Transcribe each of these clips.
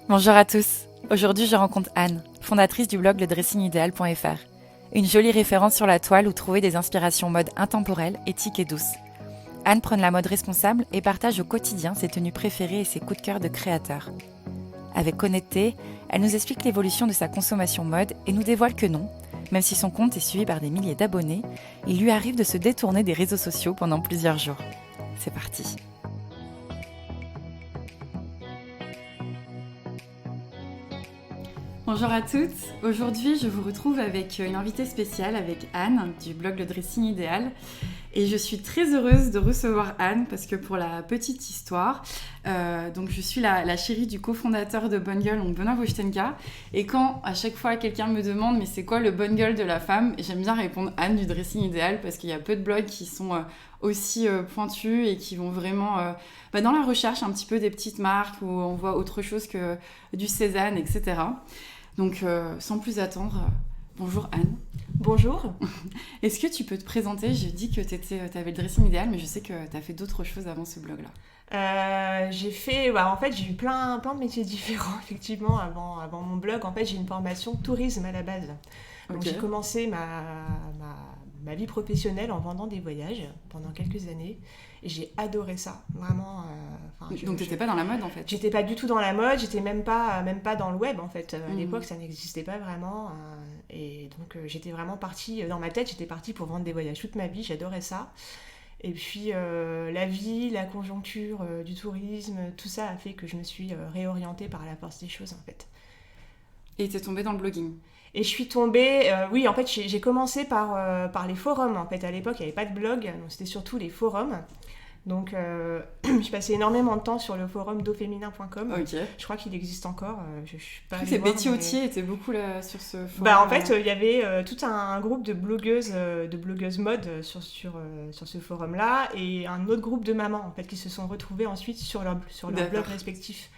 Bonjour à tous. Aujourd'hui, je rencontre Anne, fondatrice du blog ledressingideal.fr. Une jolie référence sur la toile où trouver des inspirations mode intemporelles, éthiques et douces. Anne prône la mode responsable et partage au quotidien ses tenues préférées et ses coups de cœur de créateur. Avec honnêteté, elle nous explique l'évolution de sa consommation mode et nous dévoile que non, même si son compte est suivi par des milliers d'abonnés, il lui arrive de se détourner des réseaux sociaux pendant plusieurs jours. C'est parti. Bonjour à toutes. Aujourd'hui, je vous retrouve avec une invitée spéciale, avec Anne du blog Le Dressing Idéal. Et je suis très heureuse de recevoir Anne parce que pour la petite histoire, donc je suis la chérie du cofondateur de Bonne Gueule, donc Benoît Wojtenka. Et quand à chaque fois quelqu'un me demande mais c'est quoi le Bonne Gueule de la femme, j'aime bien répondre Anne du Dressing Idéal parce qu'il y a peu de blogs qui sont aussi pointus et qui vont vraiment dans la recherche un petit peu des petites marques où on voit autre chose que du Cézanne, etc. Donc sans plus attendre, bonjour Anne. Bonjour. Est-ce que tu peux te présenter? Je dis que tu avais le dressing idéal, mais je sais que tu as fait d'autres choses avant ce blog-là. En fait, j'ai eu plein de métiers différents, effectivement, avant mon blog. En fait, j'ai une formation tourisme à la base. Donc, Okay. J'ai commencé ma vie professionnelle en vendant des voyages pendant quelques années. Et j'ai adoré ça, vraiment. Donc, tu n'étais pas dans la mode, en fait? J'étais pas du tout dans la mode, j'étais même pas dans le web, en fait. À l'époque, ça n'existait pas vraiment. Et donc, j'étais vraiment partie, dans ma tête, j'étais partie pour vendre des voyages toute ma vie, j'adorais ça. Et puis, la vie, la conjoncture du tourisme, tout ça a fait que je me suis réorientée par la force des choses, en fait. Et tu es tombée dans le blogging? Et je suis tombée, oui, en fait, j'ai commencé par les forums. En fait, à l'époque, il n'y avait pas de blog, donc c'était surtout les forums. Donc, je passais énormément de temps sur le forum doféminin.com. Ok. Je crois qu'il existe encore. Je suis pas Je allée sais que voir, Betty mais... Autier était beaucoup là, sur ce forum. En fait, il y avait tout un groupe de blogueuses mode sur ce forum-là et un autre groupe de mamans en fait, qui se sont retrouvées ensuite sur leur blog respectif.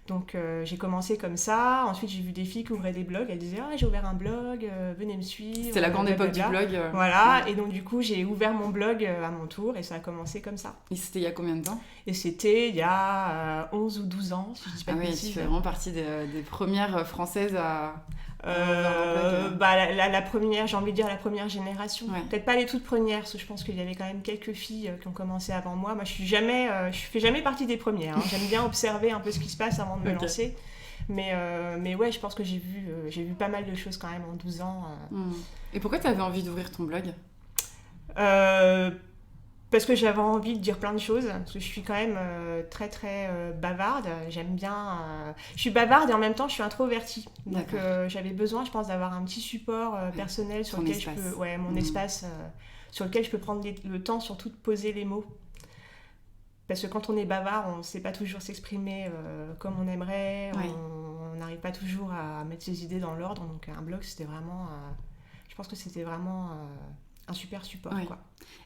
Donc j'ai commencé comme ça, ensuite j'ai vu des filles qui ouvraient des blogs, elles disaient « Ah, j'ai ouvert un blog, venez me suivre ». C'était la grande époque du blog. Voilà, et donc du coup j'ai ouvert mon blog à mon tour et ça a commencé comme ça. Et c'était il y a combien de temps? Et c'était il y a 11 ou 12 ans, si je dis pas de bêtises. Tu fais vraiment partie des premières françaises à... la première, j'ai envie de dire la première génération. Ouais. Peut-être pas les toutes premières, parce que je pense qu'il y avait quand même quelques filles qui ont commencé avant moi. Moi, je fais jamais partie des premières. Hein. J'aime bien observer un peu ce qui se passe avant de me lancer. Mais ouais, je pense que j'ai vu pas mal de choses quand même en 12 ans. Et pourquoi tu avais envie d'ouvrir ton blog? Parce que j'avais envie de dire plein de choses, parce que je suis quand même très très bavarde, j'aime bien... Je suis bavarde et en même temps je suis introvertie, donc j'avais besoin je pense d'avoir un petit support personnel sur lequel je peux... Ouais, mon espace sur lequel je peux prendre le temps surtout de poser les mots. Parce que quand on est bavard, on ne sait pas toujours s'exprimer comme on aimerait, on n'arrive pas toujours à mettre ses idées dans l'ordre, donc un blog c'était vraiment... je pense que c'était vraiment... un super support, quoi.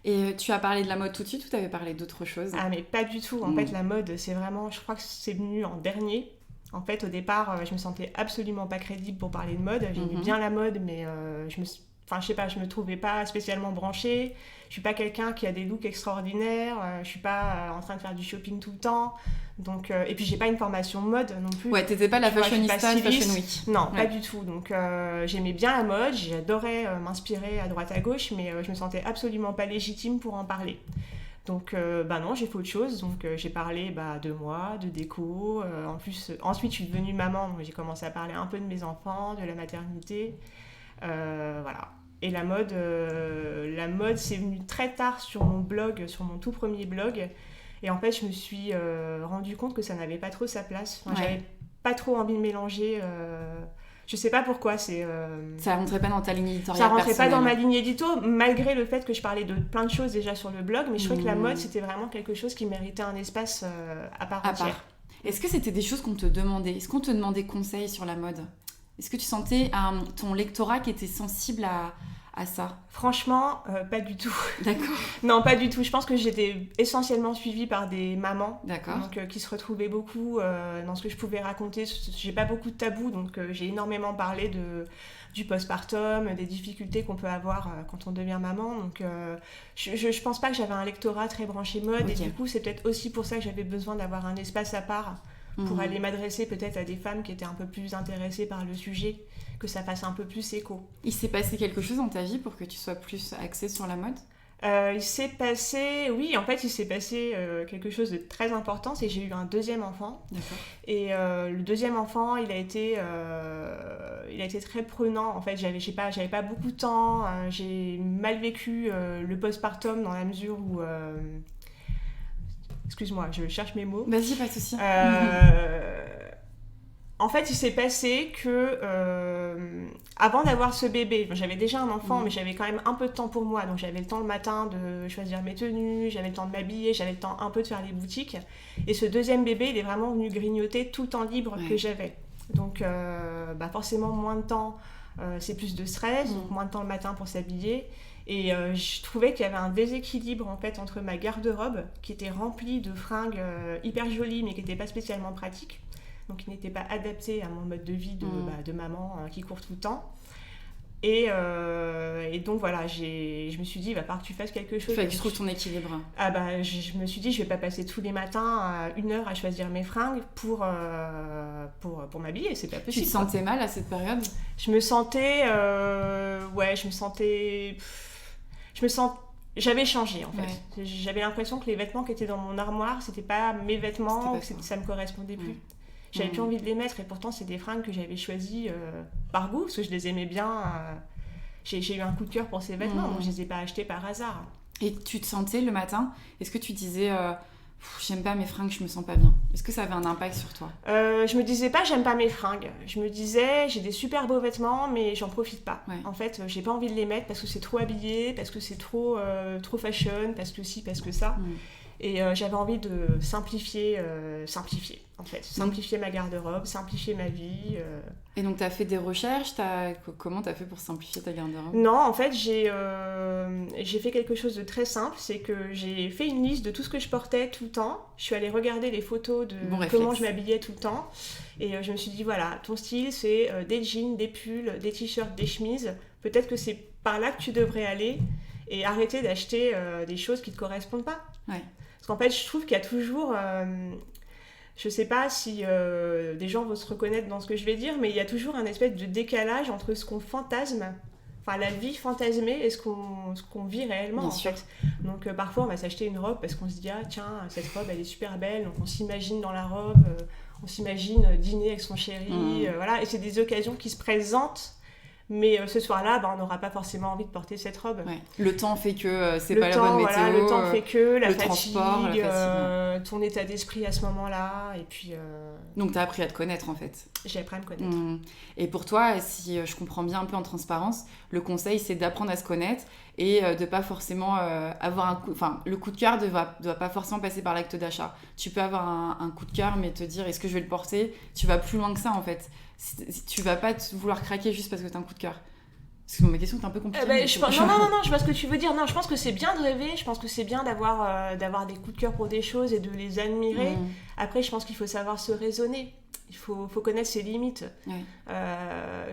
Et tu as parlé de la mode tout de suite ou tu avais parlé d'autre chose? Ah, mais pas du tout. En fait, la mode, c'est vraiment... Je crois que c'est venu en dernier. En fait, au départ, je me sentais absolument pas crédible pour parler de mode. J'aimais bien la mode, mais je me trouvais pas spécialement branchée. Je suis pas quelqu'un qui a des looks extraordinaires. Je suis pas en train de faire du shopping tout le temps. Donc, et puis j'ai pas une formation mode non plus. Ouais, t'étais pas la fashionista de Fashion Week. Non, pas du tout. Donc j'aimais bien la mode, j'adorais m'inspirer à droite à gauche, mais je me sentais absolument pas légitime pour en parler. Donc non, j'ai fait autre chose. Donc j'ai parlé de moi, de déco. Ensuite je suis devenue maman, donc j'ai commencé à parler un peu de mes enfants, de la maternité. Voilà. Et la mode c'est venu très tard sur mon blog, sur mon tout premier blog. Et en fait, je me suis rendu compte que ça n'avait pas trop sa place. J'avais pas trop envie de mélanger. Je sais pas pourquoi. Ça rentrait pas dans ta ligne éditoriale. Ça rentrait pas dans ma ligne édito, malgré le fait que je parlais de plein de choses déjà sur le blog. Mais je trouvais que la mode, c'était vraiment quelque chose qui méritait un espace à part entière. Est-ce que c'était des choses qu'on te demandait? Est-ce qu'on te demandait conseil sur la mode? Est-ce que tu sentais ton lectorat qui était sensible à ça? Franchement, pas du tout. D'accord. Non, pas du tout. Je pense que j'étais essentiellement suivie par des mamans. D'accord. Donc, qui se retrouvaient beaucoup dans ce que je pouvais raconter. J'ai pas beaucoup de tabous, donc j'ai énormément parlé du postpartum, des difficultés qu'on peut avoir quand on devient maman. Donc, je pense pas que j'avais un lectorat très branché mode. Okay. Et du coup, c'est peut-être aussi pour ça que j'avais besoin d'avoir un espace à part pour aller m'adresser peut-être à des femmes qui étaient un peu plus intéressées par le sujet, que ça fasse un peu plus écho. Il s'est passé quelque chose dans ta vie pour que tu sois plus axée sur la mode ? Il s'est passé quelque chose de très important, c'est que j'ai eu un deuxième enfant. D'accord. Et le deuxième enfant, il a été très prenant. En fait, j'avais pas beaucoup de temps. J'ai mal vécu le postpartum dans la mesure où... excuse-moi, je cherche mes mots. Vas-y, pas de souci. En fait, il s'est passé que avant d'avoir ce bébé, j'avais déjà un enfant, mais j'avais quand même un peu de temps pour moi. Donc j'avais le temps le matin de choisir mes tenues, j'avais le temps de m'habiller, j'avais le temps un peu de faire les boutiques. Et ce deuxième bébé, il est vraiment venu grignoter tout le temps libre que j'avais. Donc forcément, moins de temps, c'est plus de stress, donc moins de temps le matin pour s'habiller. Et je trouvais qu'il y avait un déséquilibre en fait entre ma garde-robe, qui était remplie de fringues hyper jolies, mais qui n'étaient pas spécialement pratiques. Donc qui n'était pas adapté à mon mode de vie de maman qui court tout le temps. Et donc voilà, je me suis dit, il va falloir que tu fasses quelque chose. Il fallait que tu trouves ton équilibre. Je me suis dit, je vais pas passer tous les matins 1 heure à choisir mes fringues pour m'habiller, c'est pas possible. Tu te sentais mal à cette période ? J'avais changé en fait. J'avais l'impression que les vêtements qui étaient dans mon armoire, c'était pas mes vêtements, ça me correspondait plus. J'avais plus envie de les mettre et pourtant c'est des fringues que j'avais choisies par goût parce que je les aimais bien. J'ai eu un coup de cœur pour ces vêtements, donc je les ai pas achetés par hasard. Et tu te sentais le matin, est-ce que tu disais j'aime pas mes fringues, je me sens pas bien ? Est-ce que ça avait un impact sur toi ? Je me disais pas j'aime pas mes fringues. Je me disais j'ai des super beaux vêtements mais j'en profite pas. Ouais. En fait j'ai pas envie de les mettre parce que c'est trop habillé, parce que c'est trop fashion, parce que ci, parce que ça. Et j'avais envie de simplifier en fait. Simplifier ma garde-robe, simplifier ma vie. Et donc, tu as fait des recherches comment tu as fait pour simplifier ta garde-robe ? Non, en fait, j'ai fait quelque chose de très simple. C'est que j'ai fait une liste de tout ce que je portais tout le temps. Je suis allée regarder les photos de comment je m'habillais tout le temps. Et je me suis dit, voilà, ton style, c'est des jeans, des pulls, des t-shirts, des chemises. Peut-être que c'est par là que tu devrais aller et arrêter d'acheter des choses qui ne te correspondent pas. Ouais. Parce qu'en fait, je trouve qu'il y a toujours... je sais pas si des gens vont se reconnaître dans ce que je vais dire, mais il y a toujours un espèce de décalage entre ce qu'on fantasme, enfin la vie fantasmée, et ce qu'on vit réellement. Bien sûr. Fait. Donc parfois, on va s'acheter une robe parce qu'on se dit « Ah tiens, cette robe, elle est super belle », donc on s'imagine dans la robe, on s'imagine dîner avec son chéri, voilà. Et c'est des occasions qui se présentent. Mais ce soir-là, on n'aura pas forcément envie de porter cette robe. Ouais. Le temps fait que c'est pas la bonne météo. Voilà, le temps fait que, la fatigue, ton état d'esprit à ce moment-là. Et puis, donc, tu as appris à te connaître, en fait. J'ai appris à me connaître. Et pour toi, si je comprends bien un peu en transparence, le conseil, c'est d'apprendre à se connaître et de pas forcément avoir un coup... Enfin, le coup de cœur doit pas forcément passer par l'acte d'achat. Tu peux avoir un coup de cœur, mais te dire, est-ce que je vais le porter ? Tu vas plus loin que ça, en fait. Tu vas pas vouloir craquer juste parce que t'as un coup de cœur. Parce que ma question est un peu compliquée. Non, je vois ce que tu veux dire. Non, je pense que c'est bien de rêver. Je pense que c'est bien d'avoir des coups de cœur pour des choses et de les admirer. Après, je pense qu'il faut savoir se raisonner. Il faut connaître ses limites. Ouais.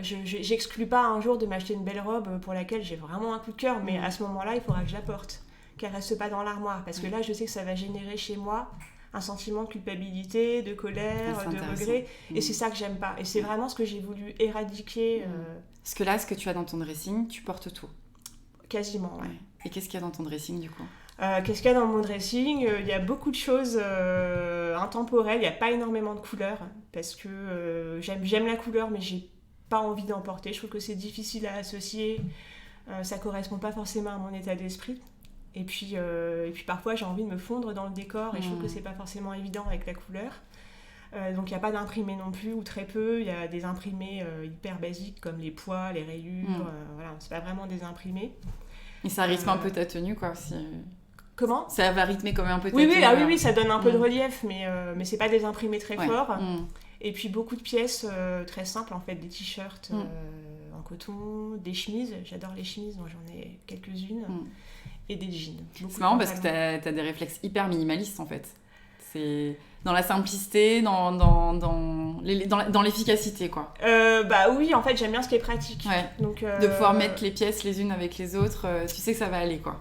J'exclus pas un jour de m'acheter une belle robe pour laquelle j'ai vraiment un coup de cœur, mais à ce moment-là, il faudra que je la porte, qu'elle reste pas dans l'armoire, parce que là, je sais que ça va générer chez moi un sentiment de culpabilité, de colère, de regret, et c'est ça que j'aime pas. Et c'est vraiment ce que j'ai voulu éradiquer. Parce que là, ce que tu as dans ton dressing, tu portes tout. Quasiment, ouais. Et qu'est-ce qu'il y a dans ton dressing, du coup ? Qu'est-ce qu'il y a dans mon dressing ? Il y a beaucoup de choses intemporelles, il n'y a pas énormément de couleurs, parce que j'aime la couleur, mais j'ai pas envie d'en porter. Je trouve que c'est difficile à associer, ça correspond pas forcément à mon état d'esprit. Et puis parfois, j'ai envie de me fondre dans le décor, et je trouve que c'est pas forcément évident avec la couleur. Donc il n'y a pas d'imprimés non plus, ou très peu. Il y a des imprimés hyper basiques, comme les pois, les rayures, voilà, c'est pas vraiment des imprimés. Et ça rythme un peu ta tenue, quoi, aussi. Comment ? Ça va rythmer quand même un peu ta tenue. Oui, ça donne un peu de relief, mais c'est pas des imprimés très forts. Et puis beaucoup de pièces très simples, en fait, des t-shirts en coton, des chemises. J'adore les chemises, donc j'en ai quelques-unes. Et des jeans. C'est marrant parce que t'as des réflexes hyper minimalistes, en fait. C'est dans la simplicité, dans l'efficacité, quoi. Oui, en fait, j'aime bien ce qui est pratique. Ouais. Donc, de pouvoir mettre les pièces les unes avec les autres, tu sais que ça va aller, quoi.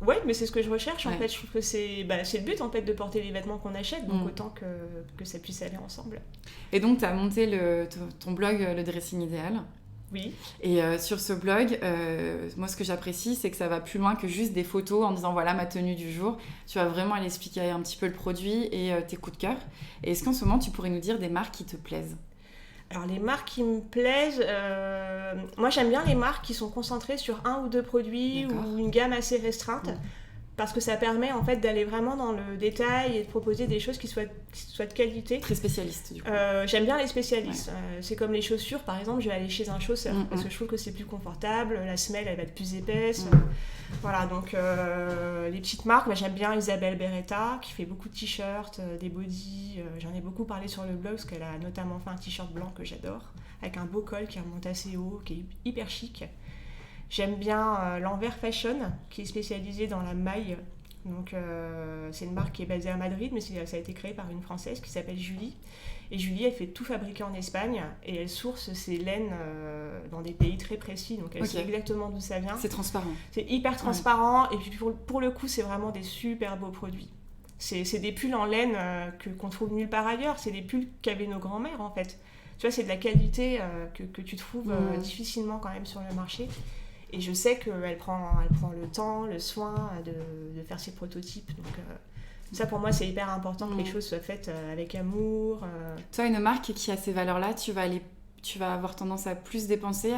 Ouais, mais c'est ce que je recherche en Ouais. fait. Je trouve que c'est le but en fait de porter les vêtements qu'on achète, donc Mm. autant que ça puisse aller ensemble. Et donc, tu as monté ton blog, le Dressing Idéal. Oui. Et sur ce blog, moi, ce que j'apprécie, c'est que ça va plus loin que juste des photos en disant voilà ma tenue du jour. Tu vas vraiment aller expliquer un petit peu le produit et tes coups de cœur. Et est-ce qu'en ce moment, tu pourrais nous dire des marques qui te plaisent? Alors les marques qui me plaisent, moi j'aime bien les marques qui sont concentrées sur un ou deux produits D'accord. ou une gamme assez restreinte. Mm. Parce que ça permet en fait d'aller vraiment dans le détail et de proposer des choses qui soient de qualité. Très spécialiste, du coup. J'aime bien les spécialistes. C'est comme les chaussures, par exemple, je vais aller chez un chausseur parce que je trouve que c'est plus confortable, la semelle elle va être plus épaisse. Voilà, donc les petites marques, j'aime bien Isabelle Beretta qui fait beaucoup de t-shirts, des bodys. J'en ai beaucoup parlé sur le blog parce qu'elle a notamment fait un t-shirt blanc que j'adore, avec un beau col qui remonte assez haut, qui est hyper chic. J'aime bien l'Envers Fashion, qui est spécialisée dans la maille. Donc, c'est une marque qui est basée à Madrid, mais ça a été créé par une Française qui s'appelle Julie. Et Julie, elle fait tout fabriquer en Espagne et elle source ses laines dans des pays très précis. Donc, elle sait exactement d'où ça vient. C'est transparent. C'est hyper transparent. Et puis, pour le coup, c'est vraiment des super beaux produits. C'est des pulls en laine qu'on trouve nulle part ailleurs. C'est des pulls qu'avaient nos grands-mères, en fait. Tu vois, c'est de la qualité que tu trouves difficilement quand même sur le marché. Et je sais qu'elle prend le temps, le soin de faire ses prototypes. Donc ça, pour moi, c'est hyper important que les choses soient faites avec amour. Toi, une marque qui a ces valeurs-là, tu vas avoir tendance à plus dépenser,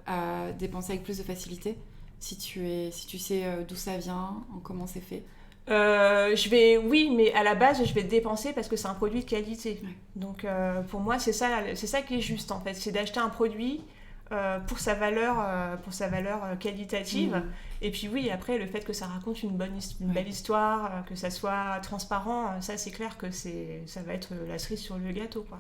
à dépenser avec plus de facilité si tu sais d'où ça vient, comment c'est fait. Oui, mais à la base, je vais dépenser parce que c'est un produit de qualité. Ouais. Donc pour moi, c'est ça qui est juste en fait. C'est d'acheter un produit pour sa valeur qualitative. Et puis oui, après, le fait que ça raconte une belle histoire, que ça soit transparent, ça c'est clair que ça va être la cerise sur le gâteau, quoi.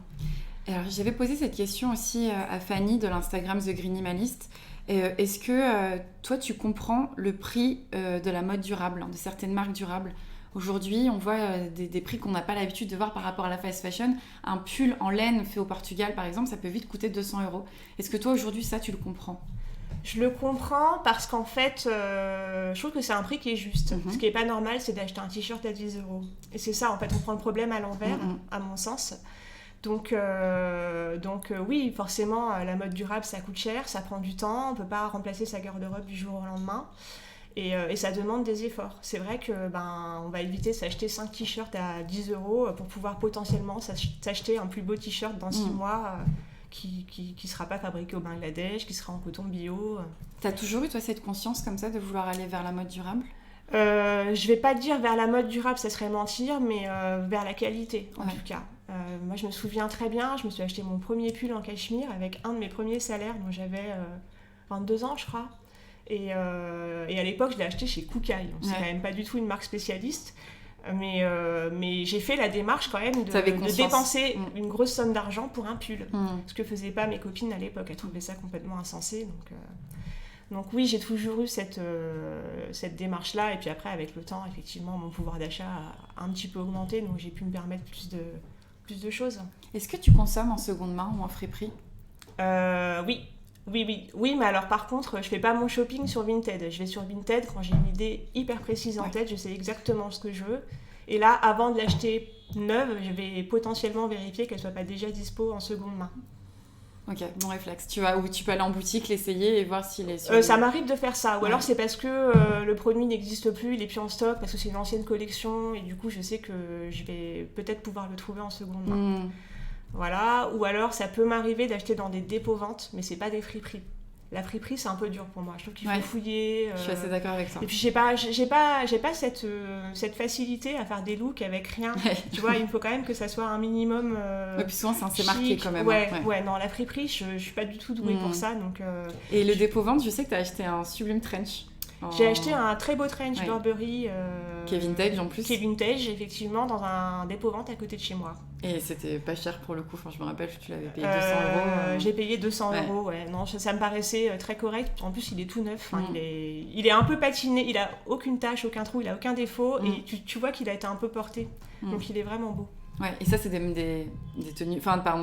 Alors, j'avais posé cette question aussi à Fanny de l'Instagram The Greenimalist. Est-ce que toi, tu comprends le prix de la mode durable, de certaines marques durables? Aujourd'hui, on voit des prix qu'on n'a pas l'habitude de voir par rapport à la fast fashion. Un pull en laine fait au Portugal, par exemple, ça peut vite coûter 200 €. Est-ce que toi, aujourd'hui, ça, tu le comprends? Je le comprends parce qu'en fait, je trouve que c'est un prix qui est juste. Ce qui n'est pas normal, c'est d'acheter un t-shirt à 10 €. Et c'est ça, en fait, on prend le problème à l'envers, à mon sens. Donc oui, forcément, la mode durable, ça coûte cher, ça prend du temps, on ne peut pas remplacer sa garde-robe du jour au lendemain. Et ça demande des efforts. C'est vrai que on va éviter de s'acheter 5 t-shirts à 10 € pour pouvoir potentiellement s'acheter un plus beau t-shirt dans 6 mois qui ne sera pas fabriqué au Bangladesh, qui sera en coton bio. T'as toujours eu, toi, cette conscience comme ça de vouloir aller vers la mode durable ? Je vais pas dire vers la mode durable, ça serait mentir, mais vers la qualité en tout cas. Moi, je me souviens très bien, je me suis acheté mon premier pull en cachemire avec un de mes premiers salaires, dont j'avais 22 ans, je crois. Et à l'époque, je l'ai acheté chez Koukaï. Donc, c'est quand même pas du tout une marque spécialiste. Mais j'ai fait la démarche quand même de dépenser une grosse somme d'argent pour un pull. Ce que faisaient pas mes copines à l'époque. Elles trouvaient ça complètement insensé. Donc oui, j'ai toujours eu cette démarche-là. Et puis après, avec le temps, effectivement, mon pouvoir d'achat a un petit peu augmenté. Donc j'ai pu me permettre plus de choses. Est-ce que tu consommes en seconde main ou en friperie ? Oui, mais alors par contre, je fais pas mon shopping sur Vinted. Je vais sur Vinted quand j'ai une idée hyper précise en tête, je sais exactement ce que je veux. Et là, avant de l'acheter neuve, je vais potentiellement vérifier qu'elle soit pas déjà dispo en seconde main. Ok, bon réflexe. Tu peux aller en boutique, l'essayer et voir s'il est sur... Ça m'arrive de faire ça. Ou alors c'est parce que le produit n'existe plus, il est plus en stock, parce que c'est une ancienne collection, et du coup je sais que je vais peut-être pouvoir le trouver en seconde main. Voilà, ou alors ça peut m'arriver d'acheter dans des dépôts-ventes, mais c'est pas des friperies. La friperie, c'est un peu dur pour moi. Je trouve qu'il faut fouiller. Je suis assez d'accord avec ça. Et puis j'ai pas cette facilité à faire des looks avec rien. Tu vois, il me faut quand même que ça soit un minimum. Et puis souvent, c'est marqué quand même. Ouais, non, la friperie, je suis pas du tout douée pour ça. Donc, et le dépôt-vente, je sais que tu as acheté un sublime trench. J'ai acheté un très beau trench Burberry. Qui est vintage en plus. Qui est vintage, effectivement, dans un dépôt-vente à côté de chez moi. Et c'était pas cher pour le coup. Enfin, je me rappelle que tu l'avais payé 200 €. J'ai payé 200 €, ouais. Non, ça me paraissait très correct. En plus, il est tout neuf. Il est un peu patiné. Il a aucune tache, aucun trou, il a aucun défaut. Et tu vois qu'il a été un peu porté. Donc, il est vraiment beau. Ouais, et ça, c'est des tenues,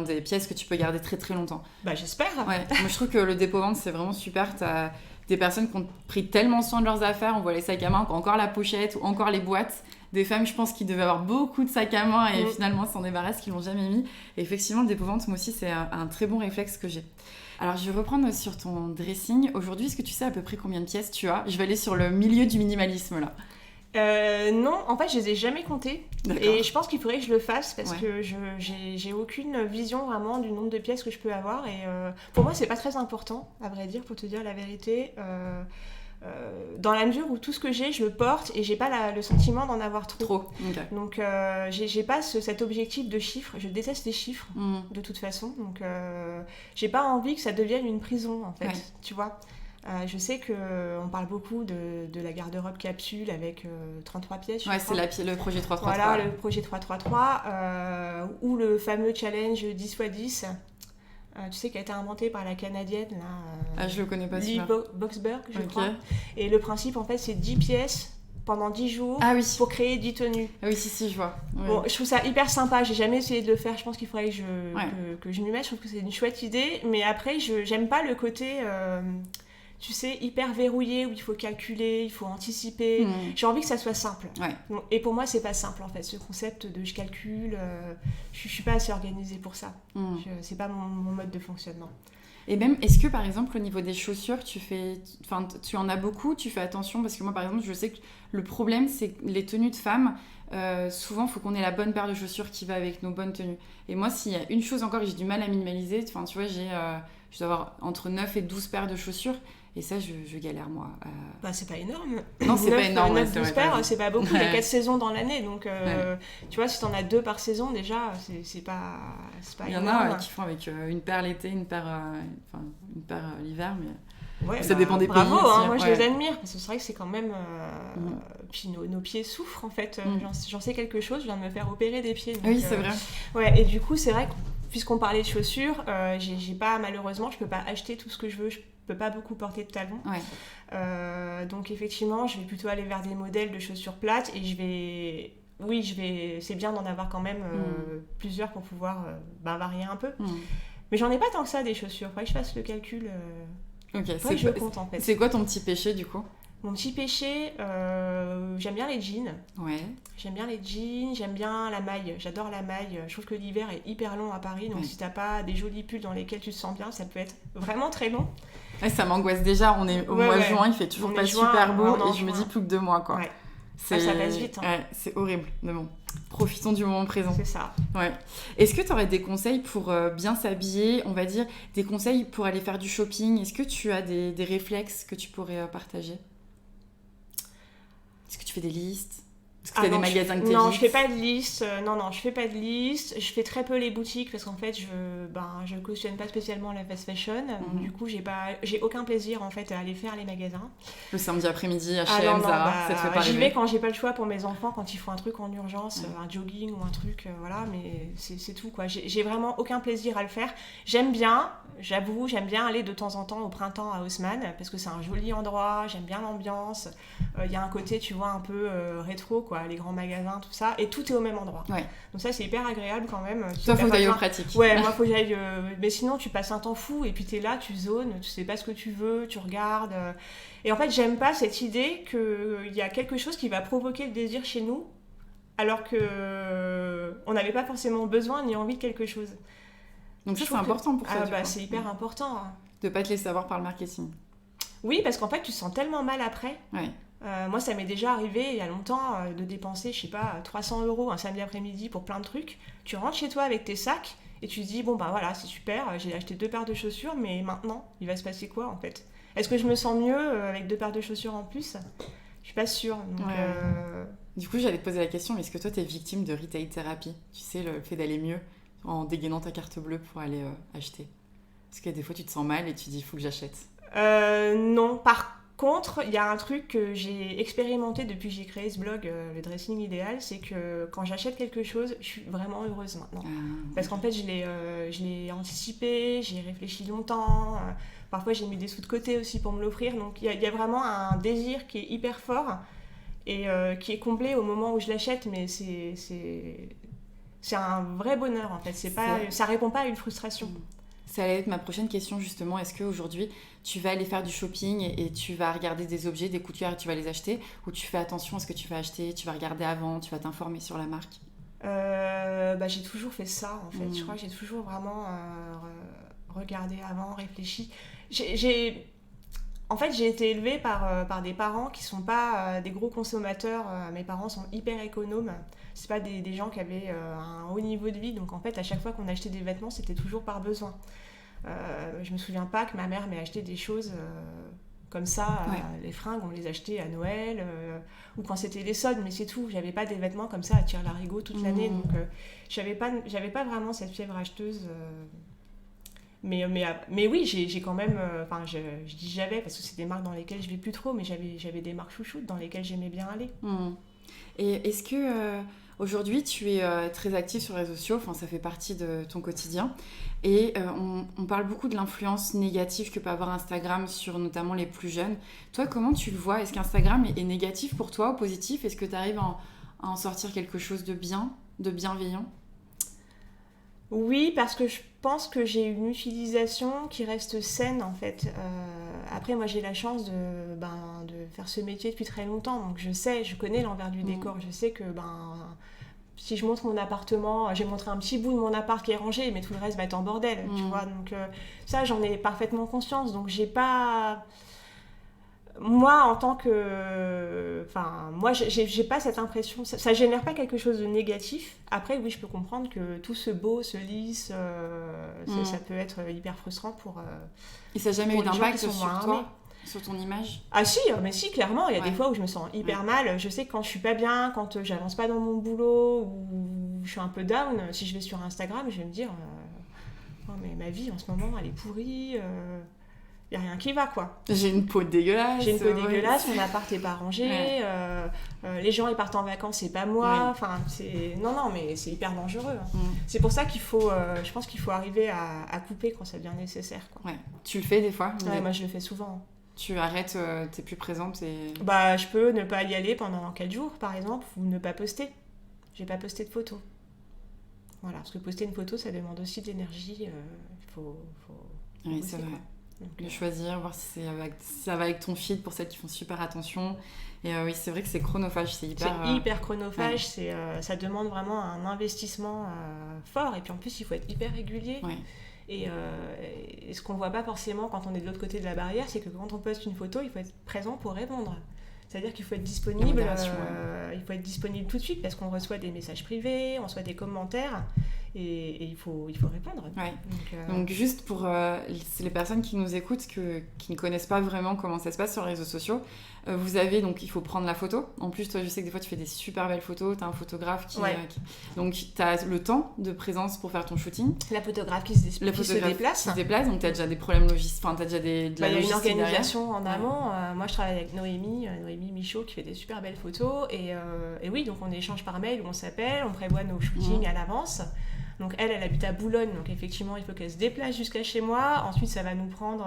des pièces que tu peux garder très très longtemps. Bah, j'espère. Ouais, moi je trouve que le dépôt-vente, c'est vraiment super. T'as des personnes qui ont pris tellement soin de leurs affaires, on voit les sacs à main qui ont encore la pochette ou encore les boîtes. Des femmes, je pense, qui devaient avoir beaucoup de sacs à main et finalement s'en débarrassent, qui l'ont jamais mis. Et effectivement, le dépôt-vente, moi aussi, c'est un très bon réflexe que j'ai. Alors, je vais reprendre sur ton dressing. Aujourd'hui, est-ce que tu sais à peu près combien de pièces tu as ? Je vais aller sur le milieu du minimalisme, là. Non, en fait, je les ai jamais comptées. D'accord. Et je pense qu'il faudrait que je le fasse parce que j'ai aucune vision vraiment du nombre de pièces que je peux avoir. Et pour moi, c'est pas très important, à vrai dire, pour te dire la vérité. Dans la mesure où tout ce que j'ai, je le porte et j'ai pas le sentiment d'en avoir trop. Okay. Donc j'ai pas cet objectif de chiffres. Je déteste les chiffres de toute façon. Donc j'ai pas envie que ça devienne une prison en fait. Tu vois. Je sais qu'on parle beaucoup de la garde-robe capsule avec 33 pièces. Ouais, c'est le projet 333. Voilà, le projet 333 ou le fameux challenge 10x10. Tu sais, qui a été inventé par la Canadienne, là, je le connais pas Lee celui-là. Boxberg, je crois. Et le principe, en fait, c'est 10 pièces pendant 10 jours pour créer 10 tenues. Ah oui, si, je vois. Ouais. Bon, je trouve ça hyper sympa. J'ai jamais essayé de le faire. Je pense qu'il faudrait que je m'y mette. Je trouve que c'est une chouette idée. Mais après, j'aime pas le côté... tu sais, hyper verrouillé, où il faut calculer, il faut anticiper. J'ai envie que ça soit simple. Donc, et pour moi, c'est pas simple, en fait, ce concept de je calcule. Je suis pas assez organisée pour ça. C'est pas mon mode de fonctionnement. Et même, est-ce que, par exemple, au niveau des chaussures, tu en as beaucoup, tu fais attention ? Parce que moi, par exemple, je sais que le problème, c'est que les tenues de femmes, souvent, il faut qu'on ait la bonne paire de chaussures qui va avec nos bonnes tenues. Et moi, s'il y a une chose encore que j'ai du mal à minimaliser, tu vois, je dois avoir entre 9 et 12 paires de chaussures. Et ça, je galère, moi. Bah, c'est pas énorme. Non, c'est pas énorme. 9-12 paires, c'est pas beaucoup. Il y a 4 saisons dans l'année. Donc, tu vois, si t'en as 2 par saison, déjà, c'est pas énorme. Il y en a qui font avec une paire l'été, une paire l'hiver. Mais ça dépend des pays. Bravo, aussi, moi, je les admire. Parce que c'est vrai que c'est quand même... Puis nos pieds souffrent, en fait. J'en sais quelque chose. Je viens de me faire opérer des pieds. Donc, oui, c'est vrai. Ouais, et du coup, c'est vrai que, puisqu'on parlait de chaussures, j'ai pas, malheureusement, je peux pas acheter tout ce que je veux. Je peux pas beaucoup porter de talons. Donc effectivement, je vais plutôt aller vers des modèles de chaussures plates et c'est bien d'en avoir quand même plusieurs pour pouvoir varier un peu. Mais j'en ai pas tant que ça des chaussures. Faudrait que je fasse le calcul. Je compte en fait. C'est quoi ton petit péché du coup ? Mon petit péché, j'aime bien les jeans. J'aime bien les jeans, j'aime bien la maille. J'adore la maille. Je trouve que l'hiver est hyper long à Paris. Donc si t'as pas des jolis pulls dans lesquels tu te sens bien, ça peut être vraiment très long. Ouais, ça m'angoisse déjà. On est au mois de juin, il fait toujours pas super beau et je me dis plus que 2 mois quoi. Ça passe vite. C'est horrible. Mais bon, profitons du moment présent. C'est ça. Est-ce que tu aurais des conseils pour bien s'habiller, on va dire, des conseils pour aller faire du shopping ? Est-ce que tu as des réflexes que tu pourrais partager ? Est-ce que tu fais des listes ? Est-ce que tu as des magasins que tu Non, je fais pas de liste. Je fais pas de liste. Je fais très peu les boutiques parce qu'en fait, je cautionne pas spécialement la fast fashion. Donc, du coup, j'ai aucun plaisir en fait à aller faire les magasins. Le samedi après-midi, H&M, Zara, ça te fait pas rêver ? J'y vais quand j'ai pas le choix pour mes enfants, quand ils font un truc en urgence, un jogging ou un truc, voilà. Mais c'est tout quoi. J'ai vraiment aucun plaisir à le faire. J'aime bien aller de temps en temps au printemps à Haussmann parce que c'est un joli endroit. J'aime bien l'ambiance. Il y a un côté, tu vois, un peu rétro quoi. Les grands magasins, tout ça, et tout est au même endroit. Donc ça, c'est hyper agréable quand même. Toi, faut que t'ailles aux pratiques. Ouais, moi, faut que j'aille... Mais sinon, tu passes un temps fou, et puis t'es là, tu zones, tu sais pas ce que tu veux, tu regardes. Et en fait, j'aime pas cette idée qu'il y a quelque chose qui va provoquer le désir chez nous, alors qu'on n'avait pas forcément besoin ni envie de quelque chose. Donc ça, c'est important pour toi, c'est hyper important. De pas te laisser avoir par le marketing. Oui, parce qu'en fait, tu te sens tellement mal après. Moi, ça m'est déjà arrivé il y a longtemps de dépenser, je sais pas, 300 € un samedi après-midi pour plein de trucs. Tu rentres chez toi avec tes sacs et tu te dis, bon bah voilà, c'est super, j'ai acheté 2 paires de chaussures, mais maintenant, il va se passer quoi en fait ? Est-ce que je me sens mieux avec 2 paires de chaussures en plus ? Je suis pas sûre. Donc, Du coup, j'allais te poser la question, mais est-ce que toi, t'es victime de retail thérapie ? Tu sais, le fait d'aller mieux en dégainant ta carte bleue pour aller acheter ? Parce que des fois, tu te sens mal et tu dis, il faut que j'achète. Non, par contre, il y a un truc que j'ai expérimenté depuis que j'ai créé ce blog, le dressing idéal, c'est que quand j'achète quelque chose, je suis vraiment heureuse maintenant. Parce qu'en fait, je l'ai anticipé, j'y ai réfléchi longtemps. Parfois, j'ai mis des sous de côté aussi pour me l'offrir. Donc, il y a vraiment un désir qui est hyper fort et qui est comblé au moment où je l'achète, mais c'est un vrai bonheur en fait. Ça répond pas à une frustration. Ça allait être ma prochaine question justement. Est-ce qu'aujourd'hui, tu vas aller faire du shopping et tu vas regarder des objets, des couturières et tu vas les acheter, ou tu fais attention à ce que tu vas acheter, tu vas regarder avant, tu vas t'informer sur la marque? J'ai toujours fait ça en fait. Je crois que j'ai toujours vraiment regardé avant, réfléchi. En fait, j'ai été élevée par des parents qui sont pas des gros consommateurs. Mes parents sont hyper économes. C'est pas des gens qui avaient un haut niveau de vie. Donc en fait, à chaque fois qu'on achetait des vêtements, c'était toujours par besoin. Je me souviens pas que ma mère m'ait acheté des choses comme ça. Les fringues, on les achetait à Noël ou quand c'était les soldes, mais c'est tout. J'avais pas des vêtements comme ça à tire-larigot toute l'année. Donc j'avais pas vraiment cette fièvre acheteuse. Mais oui, j'ai quand même... je dis j'avais, parce que c'est des marques dans lesquelles je vais plus trop, mais j'avais des marques chouchoutes dans lesquelles j'aimais bien aller. Et est-ce que aujourd'hui, tu es très active sur les réseaux sociaux, enfin, ça fait partie de ton quotidien, et on parle beaucoup de l'influence négative que peut avoir Instagram sur notamment les plus jeunes. Toi, comment tu le vois? Est-ce qu'Instagram est négatif pour toi ou positif? Est-ce que tu arrives à en sortir quelque chose de bien, de bienveillant? Oui, parce que je pense que j'ai une utilisation qui reste saine en fait. Après, moi j'ai la chance de faire ce métier depuis très longtemps, donc je connais l'envers du décor. Je sais que si je montre mon appartement, j'ai montré un petit bout de mon appart qui est rangé, mais tout le reste va être en bordel, tu vois. Donc ça, j'en ai parfaitement conscience. Donc j'ai pas... Moi, en tant que... moi, j'ai pas cette impression... Ça génère pas quelque chose de négatif. Après, oui, je peux comprendre que tout ce beau, ce lisse, ça peut être hyper frustrant pour... Et ça n'a jamais eu d'impact sur toi, mais... sur ton image? Ah si, mais si, clairement. Il y a des fois où je me sens hyper mal. Je sais que quand je suis pas bien, quand j'avance pas dans mon boulot, ou je suis un peu down, si je vais sur Instagram, je vais me dire... Oh, mais ma vie, en ce moment, elle est pourrie... Il n'y a rien qui va, quoi. J'ai une peau dégueulasse. Mon appart n'est pas rangé, les gens ils partent en vacances, c'est pas moi. Enfin, non, mais c'est hyper dangereux. C'est pour ça qu'il faut, je pense qu'il faut arriver à couper quand ça devient nécessaire, quoi. Ouais. Tu le fais des fois? Moi je le fais souvent. Tu arrêtes, t'es plus présente et... Je peux ne pas y aller pendant 4 jours, par exemple, ou ne pas poster. J'ai pas posté de photos. Voilà, parce que poster une photo, ça demande aussi de l'énergie. Oui, c'est vrai. De choisir, voir si ça va avec ton feed pour celles qui font super attention. Et oui, c'est vrai que c'est chronophage, c'est hyper chronophage, ça demande vraiment un investissement fort. Et puis en plus, il faut être hyper régulier. Ouais. Et ce qu'on voit pas forcément quand on est de l'autre côté de la barrière, c'est que quand on poste une photo, il faut être présent pour répondre. C'est-à-dire qu'il faut être disponible, il faut être disponible tout de suite parce qu'on reçoit des messages privés, on reçoit des commentaires. Et il faut répondre. Ouais. Donc juste pour les personnes qui nous écoutent, qui ne connaissent pas vraiment comment ça se passe sur les réseaux sociaux, vous avez donc il faut prendre la photo. En plus, toi, je sais que des fois tu fais des super belles photos, tu as un photographe donc tu as le temps de présence pour faire ton shooting. La photographe qui se déplace. Donc tu as déjà des problèmes logistiques, enfin tu as déjà de la logistique. Il y a une organisation en amont. Moi, je travaille avec Noémie Michaud qui fait des super belles photos et oui, donc on échange par mail, on s'appelle, on prévoit nos shootings à l'avance. Donc elle habite à Boulogne, donc effectivement il faut qu'elle se déplace jusqu'à chez moi. Ensuite ça va nous prendre,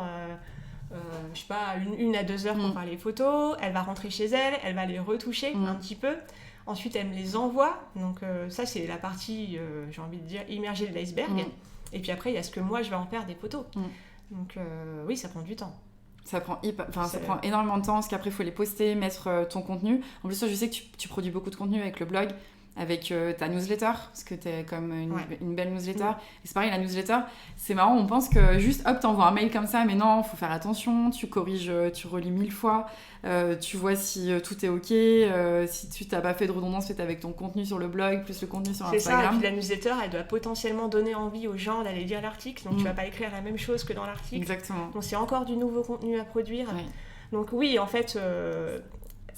je sais pas, 1 à 2 heures pour faire les photos. Elle va rentrer chez elle, elle va les retoucher un petit peu. Ensuite elle me les envoie. Donc ça c'est la partie, j'ai envie de dire, immergée de l'iceberg. Et puis après il y a ce que moi je vais en faire des photos. Donc oui, ça prend du temps. Ça prend énormément de temps parce qu'après il faut les poster, mettre ton contenu. En plus, toi, je sais que tu produis beaucoup de contenu avec le blog, avec ta newsletter, parce que t'es comme une belle newsletter. Et c'est pareil, la newsletter, c'est marrant, on pense que juste, hop, t'envoies un mail comme ça, mais non, faut faire attention, tu corriges, tu relis 1000 fois, tu vois si tout est ok, si tu t'as pas fait de redondance faite avec ton contenu sur le blog, plus le contenu sur Instagram. C'est ça, et puis la newsletter, elle doit potentiellement donner envie aux gens d'aller lire l'article, donc tu vas pas écrire la même chose que dans l'article. Exactement. Donc c'est encore du nouveau contenu à produire. Donc oui, en fait...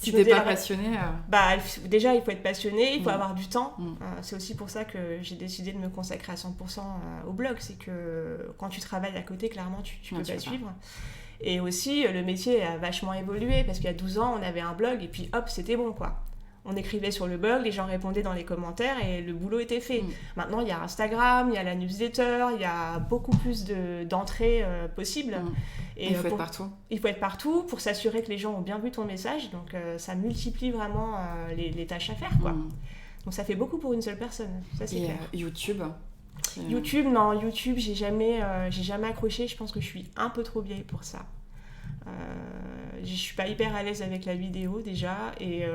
Si t'es pas passionné... déjà, il faut être passionné, il faut avoir du temps. C'est aussi pour ça que j'ai décidé de me consacrer à 100% au blog. C'est que quand tu travailles à côté, clairement, tu peux pas suivre. Et aussi, le métier a vachement évolué parce qu'il y a 12 ans, on avait un blog et puis hop, c'était bon, quoi. On écrivait sur le blog, les gens répondaient dans les commentaires et le boulot était fait. Maintenant, il y a Instagram, il y a la newsletter, il y a beaucoup plus d'entrées possibles. Et il faut être partout. Il faut être partout pour s'assurer que les gens ont bien vu ton message. Donc, ça multiplie vraiment les tâches à faire, quoi. Donc, ça fait beaucoup pour une seule personne. Ça, c'est clair. YouTube, YouTube, non, YouTube, j'ai jamais accroché. Je pense que je suis un peu trop vieille pour ça. Je suis pas hyper à l'aise avec la vidéo déjà, et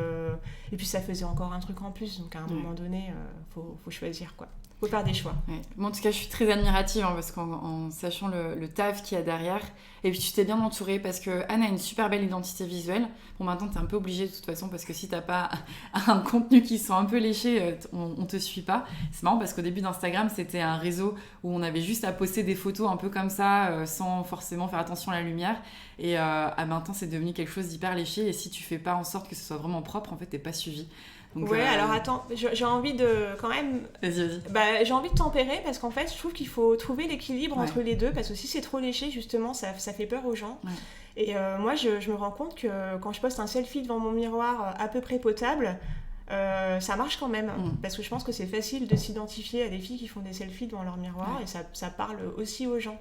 puis ça faisait encore un truc en plus, donc à un moment donné, faut choisir quoi. Faut faire des choix. Ouais. Bon, en tout cas, je suis très admirative parce qu'en sachant le taf qu'il y a derrière, et puis tu t'es bien entourée parce que Anne a une super belle identité visuelle. Bon, maintenant, t'es un peu obligée de toute façon parce que si t'as pas un contenu qui sent un peu léché, on te suit pas. C'est marrant parce qu'au début d'Instagram, c'était un réseau où on avait juste à poster des photos un peu comme ça, sans forcément faire attention à la lumière. Et maintenant, c'est devenu quelque chose d'hyper léché. Et si tu fais pas en sorte que ce soit vraiment propre, en fait, t'es pas suivi. Donc, ouais, alors attends, j'ai envie de quand même. Vas-y. J'ai envie de tempérer parce qu'en fait, je trouve qu'il faut trouver l'équilibre entre les deux, parce que si c'est trop léché, justement, ça fait peur aux gens. Ouais. Et moi, je me rends compte que quand je poste un selfie devant mon miroir à peu près potable, ça marche quand même, parce que je pense que c'est facile de s'identifier à des filles qui font des selfies devant leur miroir, et ça parle aussi aux gens.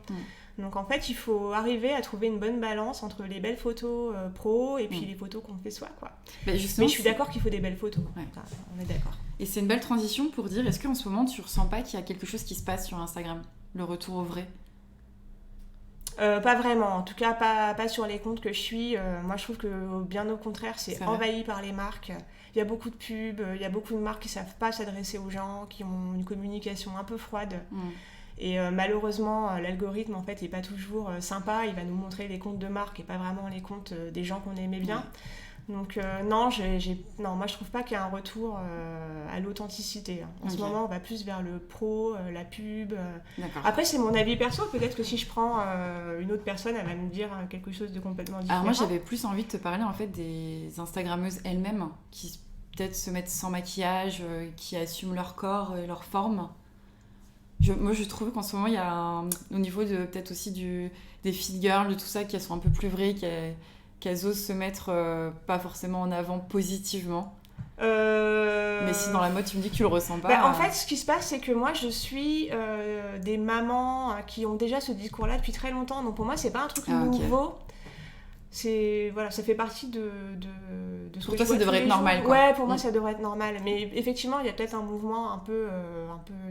Donc en fait, il faut arriver à trouver une bonne balance entre les belles photos pro et puis les photos qu'on fait soi, quoi. Mais je suis d'accord qu'il faut des belles photos. Ouais. Enfin, on est d'accord. Et c'est une belle transition pour dire, est-ce qu'en ce moment, tu ressens pas qu'il y a quelque chose qui se passe sur Instagram ? Le retour au vrai ? Pas vraiment, en tout cas pas sur les comptes que je suis. Moi je trouve que bien au contraire, c'est envahi par les marques. Il y a beaucoup de pubs, il y a beaucoup de marques qui savent pas s'adresser aux gens, qui ont une communication un peu froide. Et malheureusement, l'algorithme en fait est pas toujours sympa. Il va nous montrer les comptes de marques et pas vraiment les comptes des gens qu'on aimait bien. Donc non, moi je trouve pas qu'il y a un retour à l'authenticité. En ce moment, on va plus vers le pro, la pub. Après, c'est mon avis perso. Peut-être que si je prends une autre personne, elle va me dire quelque chose de complètement différent. Alors moi, j'avais plus envie de te parler en fait des Instagrammeuses elles-mêmes qui peut-être se mettent sans maquillage, qui assument leur corps et leur forme. Moi, je trouve qu'en ce moment, il y a au niveau de peut-être aussi des fit girls, de tout ça, qui sont un peu plus vraies, qu'elles osent se mettre pas forcément en avant positivement. Mais si dans la mode tu me dis que tu le ressens pas... En fait, ce qui se passe, c'est que moi je suis des mamans qui ont déjà ce discours-là depuis très longtemps, donc pour moi c'est pas un truc nouveau. Voilà, ça fait partie de ce que pour toi ça devrait être normal, quoi. Ouais, pour moi ça devrait être normal, mais effectivement il y a peut-être un mouvement un peu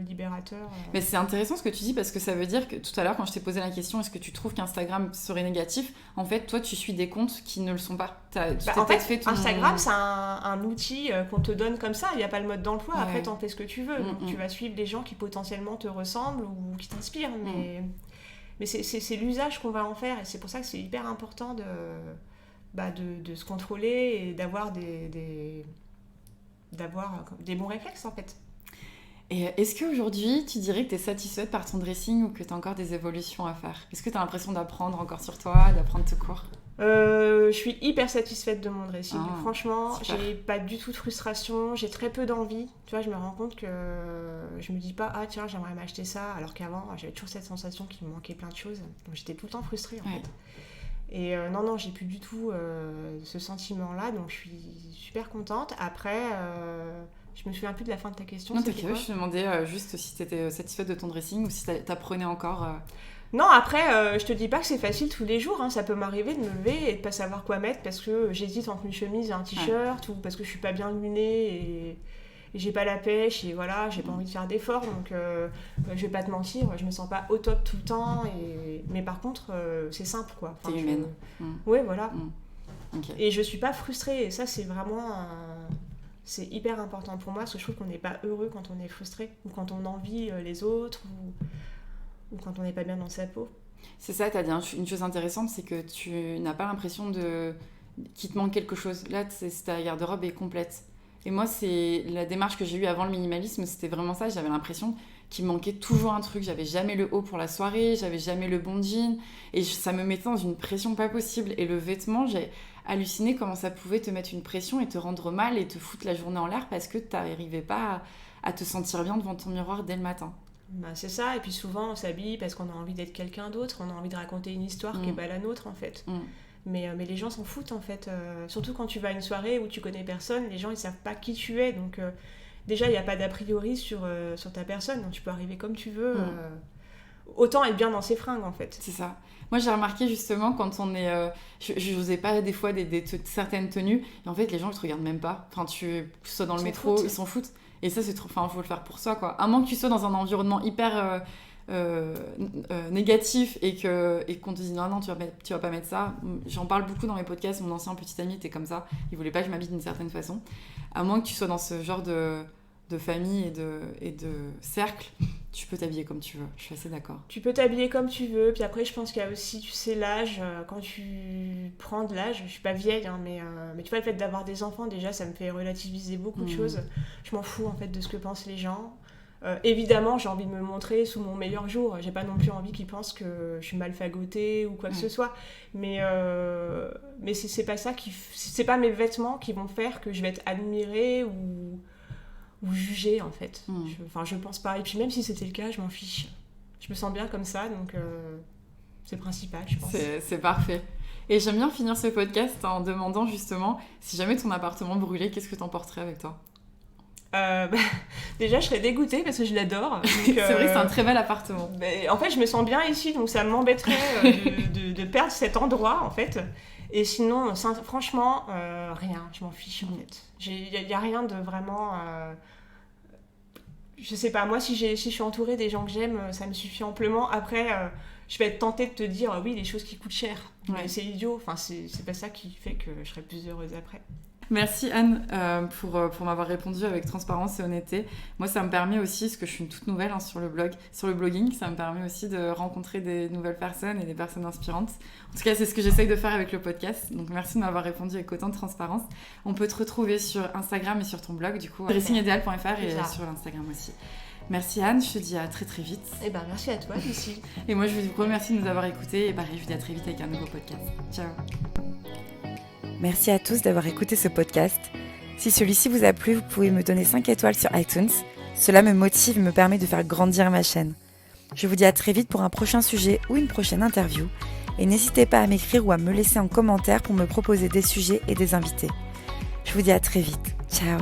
libérateur. Mais c'est intéressant ce que tu dis, parce que ça veut dire que tout à l'heure quand je t'ai posé la question, est-ce que tu trouves qu'Instagram serait négatif, en fait toi tu suis des comptes qui ne le sont pas. En fait Instagram c'est un outil qu'on te donne comme ça, il n'y a pas le mode d'emploi, après t'en fais ce que tu veux, donc tu vas suivre des gens qui potentiellement te ressemblent ou qui t'inspirent, mais c'est l'usage qu'on va en faire, et c'est pour ça que c'est hyper important de se contrôler et d'avoir des bons réflexes en fait. Et est-ce qu'aujourd'hui tu dirais que tu es satisfaite par ton dressing ou que tu as encore des évolutions à faire ? Est-ce que tu as l'impression d'apprendre encore sur toi, d'apprendre tout court ? Je suis hyper satisfaite de mon dressing. Franchement, super. J'ai pas du tout de frustration, j'ai très peu d'envie. Tu vois, je me rends compte que je me dis pas tiens, j'aimerais m'acheter ça, alors qu'avant j'avais toujours cette sensation qu'il me manquait plein de choses. Donc j'étais tout le temps frustrée en fait. Et non, j'ai plus du tout ce sentiment-là, donc je suis super contente. Après, je me souviens plus de la fin de ta question. Non, t'inquiète, je te demandais juste si tu étais satisfaite de ton dressing ou si t'apprenais encore. Non, après, je te dis pas que c'est facile tous les jours. Hein. Ça peut m'arriver de me lever et de pas savoir quoi mettre parce que j'hésite entre une chemise et un t-shirt, ou parce que je suis pas bien lunée et j'ai pas la pêche et voilà, j'ai pas envie de faire d'efforts. Donc, je vais pas te mentir, je me sens pas au top tout le temps. Mais par contre, c'est simple, quoi. T'es humaine. Ouais, voilà. Okay. Et je suis pas frustrée. Et ça, c'est vraiment... C'est hyper important pour moi parce que je trouve qu'on n'est pas heureux quand on est frustré ou quand on envie les autres ou quand on n'est pas bien dans sa peau. C'est ça, tu as dit une chose intéressante, c'est que tu n'as pas l'impression qu'il te manque quelque chose. Là, ta garde-robe est complète. Et moi, c'est la démarche que j'ai eue avant le minimalisme, c'était vraiment ça. J'avais l'impression qu'il me manquait toujours un truc. J'avais jamais le haut pour la soirée, j'avais jamais le bon jean. Et ça me mettait dans une pression pas possible. Et le vêtement, j'ai halluciné comment ça pouvait te mettre une pression et te rendre mal et te foutre la journée en l'air parce que tu n'arrivais pas à te sentir bien devant ton miroir dès le matin. C'est ça, et puis souvent on s'habille parce qu'on a envie d'être quelqu'un d'autre, on a envie de raconter une histoire qui n'est pas la nôtre en fait. Mais les gens s'en foutent en fait, surtout quand tu vas à une soirée où tu connais personne, les gens ils savent pas qui tu es, donc déjà il n'y a pas d'a priori sur ta personne, donc tu peux arriver comme tu veux, autant être bien dans ses fringues en fait. C'est ça. Moi j'ai remarqué justement quand on est... je n'osais pas des fois certaines tenues, et en fait les gens ils te regardent même pas, enfin tu sois dans le métro, ils s'en foutent. Et ça, c'est trop... Enfin, faut le faire pour soi, quoi. À moins que tu sois dans un environnement hyper négatif et qu'on te dise non, tu vas pas mettre ça. J'en parle beaucoup dans mes podcasts. Mon ancien petit ami était comme ça. Il voulait pas que je m'habille d'une certaine façon. À moins que tu sois dans ce genre de famille et de cercle, tu peux t'habiller comme tu veux. Je suis assez d'accord. Tu peux t'habiller comme tu veux. Puis après, je pense qu'il y a aussi, tu sais, l'âge. Quand tu prends de l'âge, je suis pas vieille, hein, mais tu vois, le fait d'avoir des enfants, déjà, ça me fait relativiser beaucoup de choses. Je m'en fous, en fait, de ce que pensent les gens. Évidemment, j'ai envie de me montrer sous mon meilleur jour. J'ai pas non plus envie qu'ils pensent que je suis mal fagotée ou quoi que ce soit. Mais c'est pas ça c'est pas mes vêtements qui vont faire que je vais être admirée ou jugée, en fait. Je pense pas. Et puis même si c'était le cas, je m'en fiche. Je me sens bien comme ça, donc c'est le principal, je pense. C'est parfait. Et j'aime bien finir ce podcast en demandant justement, si jamais ton appartement brûlait, qu'est-ce que t'emporterais avec toi ? Déjà, je serais dégoûtée parce que je l'adore. C'est vrai que c'est un très bel appartement. En fait, je me sens bien ici, donc ça m'embêterait de perdre cet endroit, en fait. Et sinon, franchement, rien, je m'en fiche, en fait. Il n'y a rien de vraiment... je sais pas, moi, si je suis entourée des gens que j'aime, ça me suffit amplement. Après, je vais être tentée de te dire, oui, les choses qui coûtent cher. Mais c'est idiot, enfin, c'est pas ça qui fait que je serai plus heureuse après. Merci Anne pour m'avoir répondu avec transparence et honnêteté. Moi, ça me permet aussi, parce que je suis une toute nouvelle sur le blogging, ça me permet aussi de rencontrer des nouvelles personnes et des personnes inspirantes. En tout cas, c'est ce que j'essaye de faire avec le podcast. Donc, merci de m'avoir répondu avec autant de transparence. On peut te retrouver sur Instagram et sur ton blog, du coup, dressingidéal.fr et sur l'Instagram aussi. Merci Anne, je te dis à très très vite. Merci à toi, Lucie. Et moi, je vous remercie de nous avoir écoutés. Et pareil, je vous dis à très vite avec un nouveau podcast. Ciao. Merci à tous d'avoir écouté ce podcast. Si celui-ci vous a plu, vous pouvez me donner 5 étoiles sur iTunes. Cela me motive et me permet de faire grandir ma chaîne. Je vous dis à très vite pour un prochain sujet ou une prochaine interview. Et n'hésitez pas à m'écrire ou à me laisser en commentaire pour me proposer des sujets et des invités. Je vous dis à très vite. Ciao.